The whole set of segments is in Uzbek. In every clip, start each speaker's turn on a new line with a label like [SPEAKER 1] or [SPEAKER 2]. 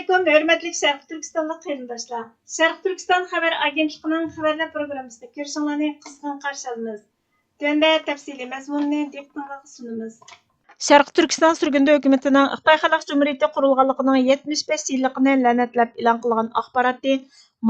[SPEAKER 1] Assalamualaikum, hörmətli Şərq Türkistanlıq qarindoshlar. Şərq Türkistan xəbər agentliğinin xəbərlər proqramısında görüşünüzü qızğın qarşı alırıq. Tövəndə təfsili məzmununu diqqətinizə sunumuz. Şərq Türkistan sürgündə hökumətinin Xitay Xalq Cümhuriyyəti qurulğanlığının 75 illigini lənətlәп elan qılğan axbaratı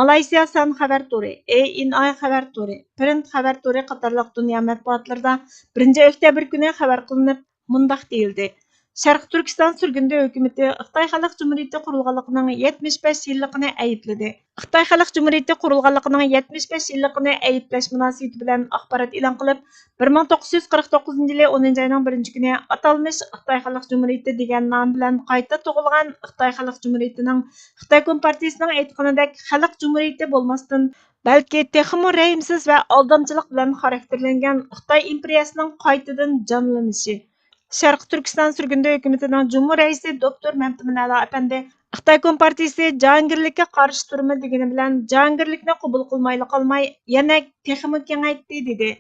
[SPEAKER 1] Malayziya San xəbər tori, ANI xəbər tori, Print xəbər tori qatarlıq dünya mətbuatlarında 1 oktyabr günü xəbər qılınıb mundaq deyildi. Şərq Türkistan sürgündə hökuməti Xitay Xalq Cümhuriyyəti qurulğanlığının 75 illigini ayıpladı. Xitay Xalq Cümhuriyyəti qurulğanlığının 75 illigini ayıplash münasibəti bilan axbarat elan qılıb, 1949 yılı 10 ayının 1 günü atalmış Xitay Xalq Cümhuriyyəti degan nom bilan qayta tug'ilgan Xitay Xalq Cümhuriyyətining Xitay Kompartiyasining aytganidek Xalq Cümhuriyyəti bo'lmasdan, balki texmo rəhimsiz və aldamçılıq bilan xarakterlangan Xitay imperiyasining qaytadan jonlanishi. Şərq Türkistan sürgündə hökumətinin Cumhur rəisi Doktor Məmtəmin Əla əpəndi Xitay Kompartiyası cahangirlikə qarşı turma degəni bilan cahangirlikni qəbul qılmayla qalmay, yana texmo kengaytdi dedi.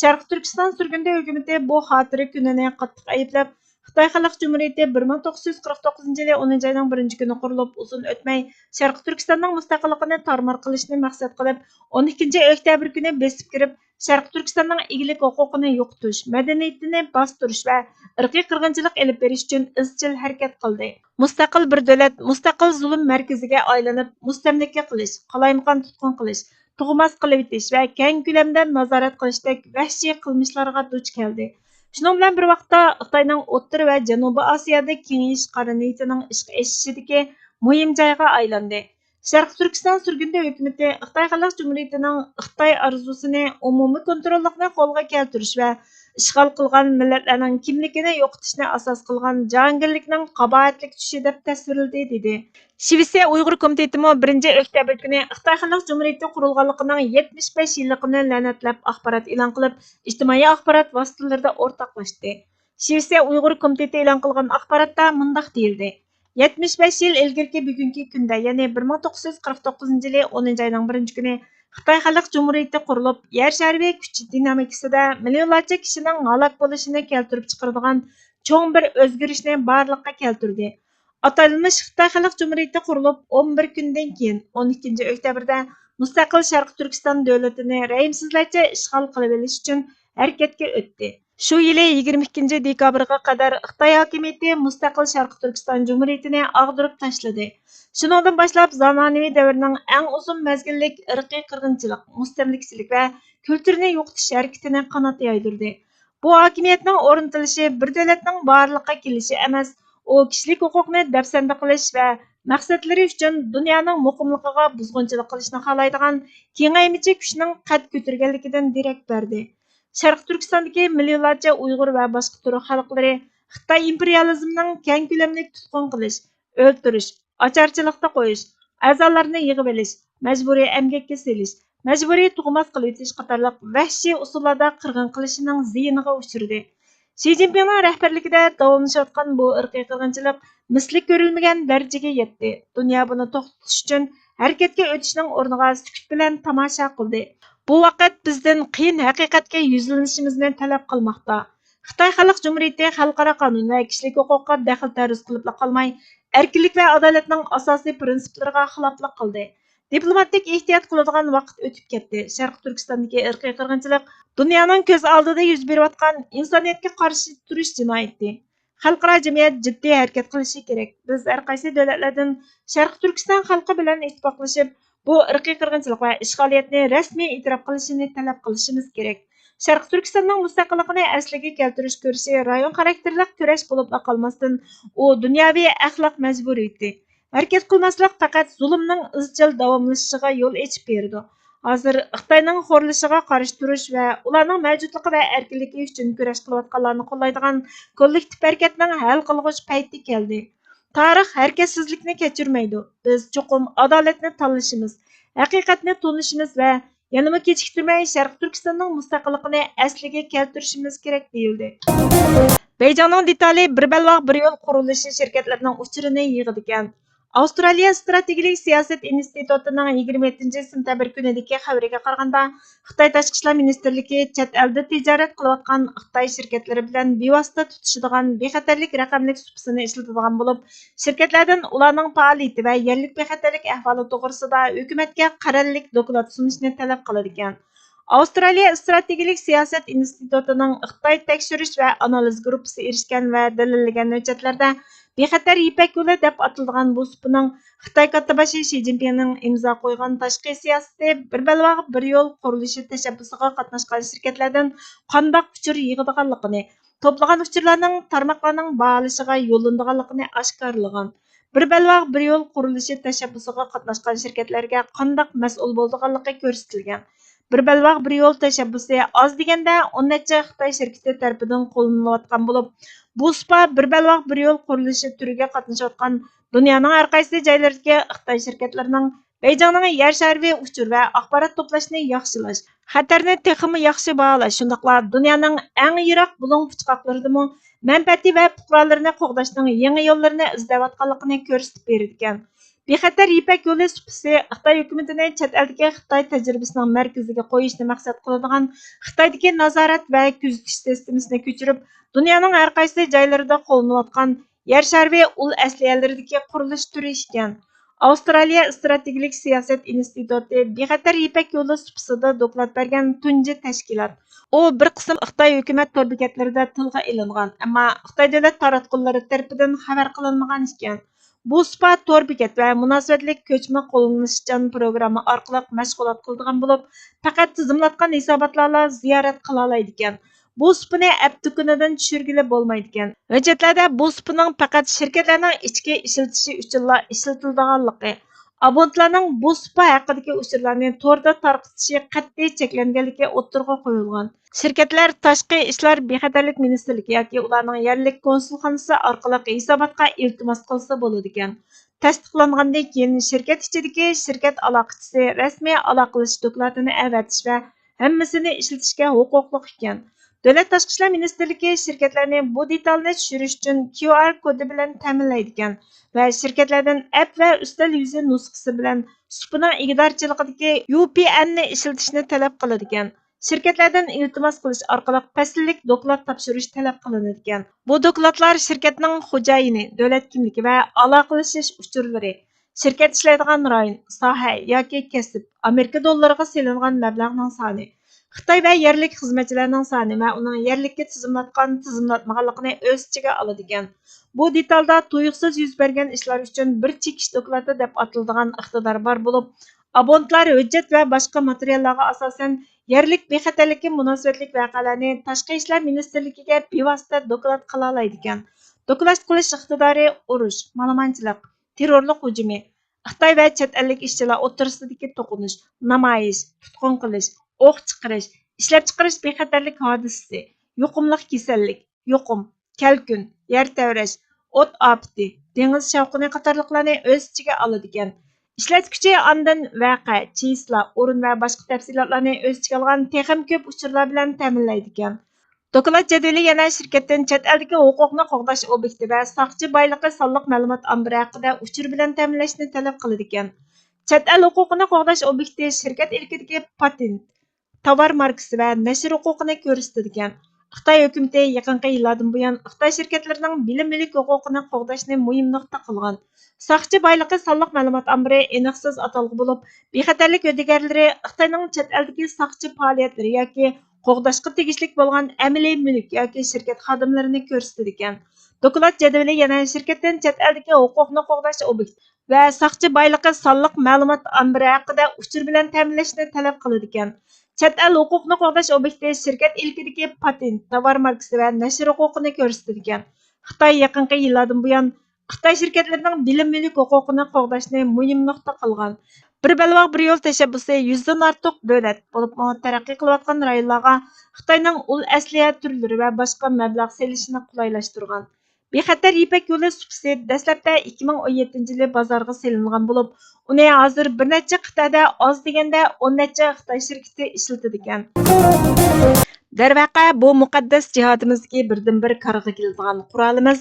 [SPEAKER 1] Şərq Türkistan sürgündə hökuməti bu xatırə gününü qattiq ayıplab, Xitay Xalq Cümhuriyyəti 1949 yılı 10 ayının 1 günü qurulub, uzun ötmey Şərq Türkistanның müstəqilligini tarmar qilishni maqsad qilib, 12 oktyabr günü besib kirib, Şərq Türkistanның egilik hüquqini yo'qotish, madaniyatini bostirish va irqiy qirg'inchilik elib berish uchun izchil harakat qildi. Mustaqil bir davlat mustaqil zulm markaziga aylanib, mustamlaka qilish, qalaymaqon tutqun qilish, tug'mas qilib etish va keng ko'lamda nazorat qilishdek vahshiy qilmishlarga duch keldi. Shunun bilan bir vaqtda Xitoyning O'rta va Janubiy Osiyoda kengayish qariniyatining ishga ashishidagi muhim joyga aylandi. Şərq Türkistan sürgündə hökuməti Xitay Xalq Cümhuriyyətining Xitay arzusini umumiy kontrollikni qo'lga keltirish va ishg'ol qilgan millatlarning kimligini yo'qotishni asos qilgan jahongirlikning qabohatli tushi deb tasvirladi dedi. Shvetsiya Uyg'ur komiteti 1 oktyabr kuni Xitoy Xalq Cumhuriyati qurulganligining 75 yilligini la'natlab axborot e'lon qilib, ijtimoiy axborot vositalarida o'rtoqlashdi. Shvetsiya Uyg'ur komiteti e'lon qilgan axborotda mundaq deyildi. 75 yil ilgirki bugungi kunda, ya'ni 1949 yılı 10 ayının 1 günü Xitay Xalq Cumhuriyeti qurilib, yer shari kuch dinamikasida millionlarcha kishining halok bo'lishini keltirib chiqaradigan cho'ng bir o'zgarishni barliqqa keltirdi. Atalmish Xitay Xalq Cumhuriyeti qurilib 11 kundan keyin 12 oktyabrda mustaqil Sharq Turkiston davlatini rəhimsizlarcha ishg'ol qilib olish uchun harakatga o'tdi. Shu yili 22 dekabrga qadar Xitoy hokimiyati mustaqil Sharq Turkiston Cumhuriyetini ag'dirib tashladi. Shuningdan boshlab zamonaviy davrning eng uzun mezgillik irqiy qirg'inchilik, mustamlikachilik va kulturni yo'qotish harakatini qanot yaydirdi. Bu hokimiyatning o'rnatilishi bir davlatning borliqqa kelishi emas, u kishilik huquqni dafsanda qilish va maqsadlari uchun dunyoning muqimligiga buzg'unchilik qilishni xohlaydigan kengaymichi kuchning qad ko'targanligidan derak berdi. Şərq Türkistandakı milyonlarca Uyğur və başqa türk xalqları Xitay imperializmining keng ko'lamli tutqun qilish, o'ldirish, ocharchilikda qo'yish, a'zolarni yig'ib olish, majburiy emgakka selish, majburiy tug'mas qilib etish qatorliq vahshiy usullarda qirg'in qilishining ziyiniga uchirdi. Xi Jinpingning rahbarligida davomlashayotgan bu irqiy qirg'inchilik misli ko'rilmagan darajaga yetdi. Dunyo buni to'xtatish uchun harakatga o'tishning o'rniga sukut bilan tomosha qildi. Bu vaqt bizden qiyin haqiqatga yuzlanishimizni talab qilmoqda. Xitoy Xalq Cumhuriyeti xalqaro qonun va kishilik huquqqa daxl taruz qilib qolmay, erkinlik va adolatning asosiy prinsiplariga xiloflik qildi. Diplomatik ehtiyot qiladigan vaqt o'tib ketdi. Sharq Turkistondagi irqiy qirg'inchilik dunyoning ko'z oldida yuz berayotgan insoniyatga qarshi turish jinoyati. Xalqaro jamiyat jiddiy harakat qilishi kerak. Biz har qaysi davlatlardan Sharq Turkiston xalqi bilan ittifoqlashib, bu irqiy qirg'inchilik va ishg'oliyatni rasmiy e'tirof qilishini talab qilishimiz kerak. Sharq Turkistonning mustaqilligini asliga keltirish kursi rayon xarakterli kurash bo'lib qolmasdan, u dunyoviy axloq majburiyati. Harakat qilmaslik faqat zulmning izchil davomlashishiga yo'l ochib berdi. Hozir Xitoyning xo'rlishiga qarshi turish va ularning mavjudligi va erkinligi uchun kurash qilayotganlarni qo'llaydigan kollektiv harakatning hal qilg'uch payti keldi. Tarix harakatsizlikni kechirmaydi. Biz cho'qim adolatni tanlashimiz, haqiqatni tunishimiz va yanama kechiktirmay Sharq Turkistonning mustaqilligini asliga keltirishimiz kerak deyildi. Beyjonning detali bir balvoq bir yo'l qurilishi shirkatlarining uchirini yig'di ekan. Avstraliya strategik siyosat institutining 27-sentabr kunidagi xabariga qaraganda, Xitoy tashqi ishlar ministrligi chet elda tijorat qilayotgan Xitoy shirkatlari bilan bevosita tutishadigan bexatarlik raqamlik supisini ishlatadigan bo'lib, shirkatlardan ularning faoliyati va yerlik bexatarlik ahvoli to'g'risida hukumatga qarorlik doklad sunishni talab qiladi ekan. Avstraliya strategik siyosat institutining Xitoy tekshirish va analiz guruhi erishgan va dalillagan hujjatlarda bexatar ipak yo'li deb atalgan bu supining Xitoy kattabashi Shi Jinpingning imzo qo'ygan tashqi siyosati bir balvoq bir yo'l qurilishi tashabbusiga qatnashgan shirkatlardan qandoq uchur yig'adiganligini, to'plagan uchurlarning tarmoqlarning baholashiga yo'llanadiganligini oshkorlagan. Bir balvoq bir yo'l qurilishi tashabbusiga qatnashgan shirkatlarga qandoq mas'ul bo'lganligi ko'rsatilgan. Bir balvoq bir yo'l tashabbusi oz deganda 10 necha Xitoy shirkati tarafidan qo'llanayotgan bo'lib, bu spa bir balvoq bir yo'l qurilishi turiga qatnashayotgan dunyoning har qaysi joylaridagi Xitoy shirkatlarining Beijingning yer shariy uchur va axborot to'plashni yaxshilash, xatarni texmi yaxshi baholash, shundaqla dunyoning eng yiroq bulung puchqoqlaridami manfaati va fuqarolarni qo'g'dashning yangi yo'llarini izlayotganligini ko'rsatib bergan. Bexatar ipak yo'li supisi Xitoy hukumatini chet eldagi Xitoy tajribasining markaziga qo'yishni maqsad qiladigan Xitoydagi nazorat va kuzatish sistemasini ko'chirib, dunyoning har qaysi joylarida qo'llanayotgan yer shariy ul asliyalaridagi qurilish turi ekan. Avstraliya strategik siyosat instituti bexatar ipak yo'li supisida doklad bergan tunji tashkilot. U bir qism Xitoy hukumat tor bekatlarida tilga ilingan, ammo Xitoy davlat taratqullari tomonidan xabar qilinmagan ekan. Bu spa tor bekat va munosabatlik ko'chma qo'llanishchan programma orqali mashg'ulot qiladigan bo'lib, faqat tizimlatgan hisobotlarla ziyorat qila oladi ekan. Bu spani apti kunidan tushirgili bo'lmaydi ekan. Hujjatlarda bu spaning faqat shirkatlarning ichki ishlatishi uchunla ishlatiladiganligi, abonentlarning bu spa haqidagi uchurlarni to'rda tarqatishi qat'iy cheklanganligi o'ttirg'a qo'yilgan. Shirkatlar tashqi ishlar bexatarlik ministrligi yoki ularning yerlik konsulxonasi orqali hisobotga iltimos qilsa bo'ladi ekan. Tasdiqlangandan keyin shirkat ichidagi shirkat aloqachisi rasmiy aloqalash dokladini avatish va hammasini ishlatishga huquqli ekan. Davlat tashqi ishlar ministrligi shirkatlarni bu detalni tushirish uchun QR kodi bilan ta'minlaydi ekan va shirkatlardan app va ustal yuzi nusxasi bilan supining ig'dorchiligidagi UPN ni ishlatishni talab qiladi ekan. Shirkatlardan iltimos qilish orqali fasllik doklad topshirish talab qilinadi ekan. Bu dokladlar shirkatning xo'jayini, davlat kimligi va aloqalashish uchurlari, shirkat ishlaydigan rayon, soha yoki kasb, Amerika dollariga selingan mablag'ning soni, Xitoy va yerlik xizmatchilarning soni va uning yerlikka tizimlatmaganligini o'z ichiga oladi ekan. Bu detalda tuyuqsiz yuz bergan ishlar uchun bir chekish dokladi deb ataladigan iqtidor bor bo'lib, abonentlar hujjat va boshqa materiallarga asosan yerlik bexatarlikka munosabatlik voqealarni tashqi ishlar ministrligiga bevosita doklad qila oladi ekan. Doklad qilish iqtidori urush, malamanchilik, terrorlik hujumi, Xitoy va chet ellik ishchilar o'rtasidagi to'qinish, namoyish, tutqun qilish, o'q chiqarish, ishlab chiqarish bexatarlik hodisasi, yuqumli kasallik, yuqum, kalkun, yer tavrash, o't ofati, dengiz shovqini qatorliqlarni o'z ichiga oladi ekan. Ishlatuvchi ondan vaqa, chisla, o'rin va boshqa tafsilotlarni o'z ichiga olgan texnik ko'p uchurlar bilan ta'minlaydi ekan. Doklad jadvali yana shirkatdan chet eldagi huquqni qo'g'dash obyekti va soqchi boyligi sonliq ma'lumot ombiri haqida uchur bilan ta'minlashni talab qiladi ekan. Chet el huquqini qo'g'dash obyekti shirkat ilkidagi patent, tovar markasi va nashr huquqini ko'rsatadi ekan. Xitoy hukumati yaqinqi yillardan buyon Xitoy shirkatlarining bilim mulk huquqini qo'g'dashni muhim nuqta qilgan. Soqchi boyligi sonliq ma'lumot ombiri aniqsiz atalg'i bo'lib, bexatarlik hududlari Xitoyning chet eldagi soqchi faoliyatlari yoki qo'g'dashga tegishli bo'lgan amaliy mulk yoki shirkat xodimlarini ko'rsatadi ekan. Doklad jadvali yana shirkatdan chet eldagi huquqni qo'g'dash obyekti va soqchi boyligi sonliq ma'lumot ombiri haqida uchur bilan ta'minlashni talab qiladi ekan. Chet el huquqni qo'g'dash obyekti shirkat ilkidagi patent, tovar markasi va nashr huquqini ko'rsatadi ekan. Xitoy yaqinqi yillardan buyon Xitoy shirkatlarining bilim mulk huquqini qo'g'dashni muhim nuqta qilgan. Bir balvoq bir yo'l tashabbusi 100 dan ortiq davlat bo'lib taraqqiy qilayotgan rayonlarga Xitoyning ul asliya turlari va boshqa mablag' selishini qulaylashtirgan. Bexatar ipak yo'li supisi dastlabda 2017-yili bozorga selingan bo'lib, uni hozir bir necha qit'ada oz deganda 10 necha Xitoy shirkati ishlatadi ekan. Darvaqa bu muqaddas jihodimizdagi birdan bir qarg'a keladigan qurolimiz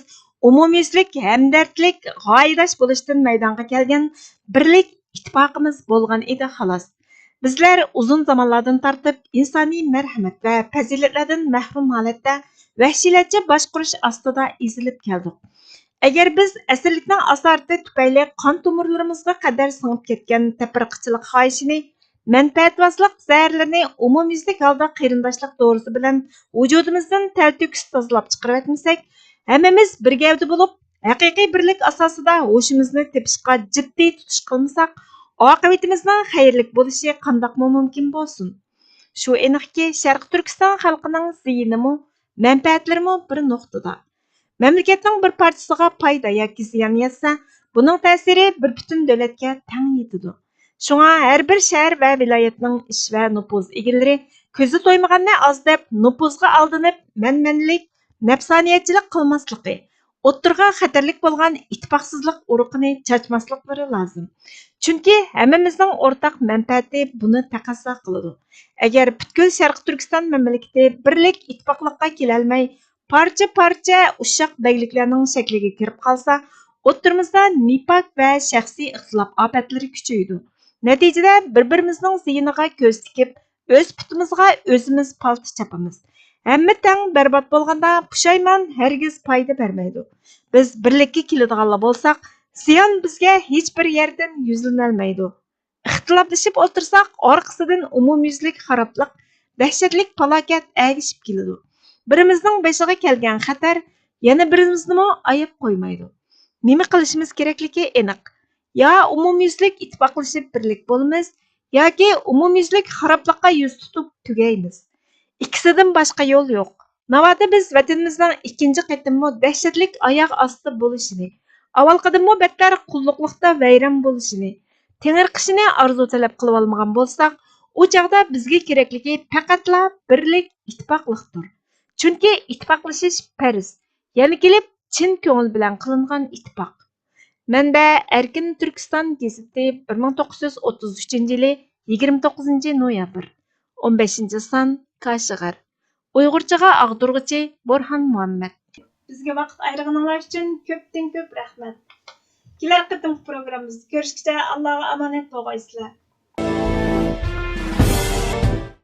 [SPEAKER 1] umumyüzlük, hamdardlik, g'oyadosh bo'lishdan maydonga kelgan birlik ittifoqimiz bo'lgan edi xolos. Bizlar uzun zamonlardan tortib insoniy marhamat va fazilatlardan mahrum holatda vahshiylarcha boshqurish ostida ezilib keldik. Agar biz asrlikning asorati tufayli qon tomirlarimizga qadar singib ketgan tafriqchilik xohishini, manfaatvozlik zaharlarini umumyuzlik holda qarindoshlik to'g'risi bilan vujudimizdan talto'kis tozalab chiqarib etmasak, hammamiz bir gavda bo'lib, haqiqiy birlik asosida hoshimizni tepishga jiddiy tutish qilmasak, oqibatimizning xayrli bo'lishi qandoqmi mumkin bo'lsin? Shu aniqki, Sharq Turkiston xalqining ziyinimi, manfaatlarimi bir nuqtada. Mamlakatning bir parchasiga foyda yoki ziyon yetsa, buning ta'siri bir butun davlatga teng yetadi. Shunga har bir shahar va viloyatning ish va nupuz egalari ko'zi to'ymaganni oz deb nupuzga aldanib, manmanlik, nafsoniyatchilik qilmasligi, o'ttirga xatarlik bo'lgan ittifoqsizlik uruqini chachmasliklari lozim. Chunki hammamizning o'rtaq manfaati buni taqozo qiladi. Agar butkul Sharq Turkiston mamlakati birlik ittifoqlikqa kelolmay, parcha-parcha ushoq bayliklarning shakliga kirib qolsa, o'ttirimizda nifaq va shaxsiy ixtilof ofatlari kuchaydi. Natijada bir-birimizning ziyiniga ko'z tikib, o'z putimizga o'zimiz palti chapamiz. Hamma tang barbod bo'lganda pushaymon hargiz foyda bermaydi. Biz birlikka keladiganlar bo'lsak, ziyon bizga hech bir yerdan yuzlanolmaydi. Ixtiloflashib o'tirsak, orqasidan umumyuzlik xaroblik, dahshatlik falokat ergishib keladi. Birimizning beshiga kelgan xatar yana birimizni ayab qo'ymaydi. Nima qilishimiz kerakligi aniq. Ya umumyuzlik ittifoqlashib birlik bo'lamiz, yoki umumyuzlik xaroblikqa yuz tutib tugaymiz. İkisidan boshqa yo'l yo'q. Navoda biz vatanimizning ikkinchi qatimmo dahshatlik oyoq osti bo'lishini, avvalqadimmo battar qulluqlikda vayron bo'lishini, tengirqishini arzu talab qilib olmagan bo'lsak, u chaqda bizga kerakligi faqatla birlik, ittifoqlikdir. Chunki ittifoqlashish farz. Yana kelib chin ko'ngil bilan qilingan ittifoq. Manba Erkin Turkiston gazeti 1933-yili 29-noyabr 15-son Kaşıgar. Uyg'urchaga ag'dirg'ichi Burhan Muhammad. Bizga vaqt ayirganinlar uchun ko'pdan ko'p rahmat. Kelar qatimki programmamizda ko'rishguncha Allohga omonat bo'lg'aysizlar.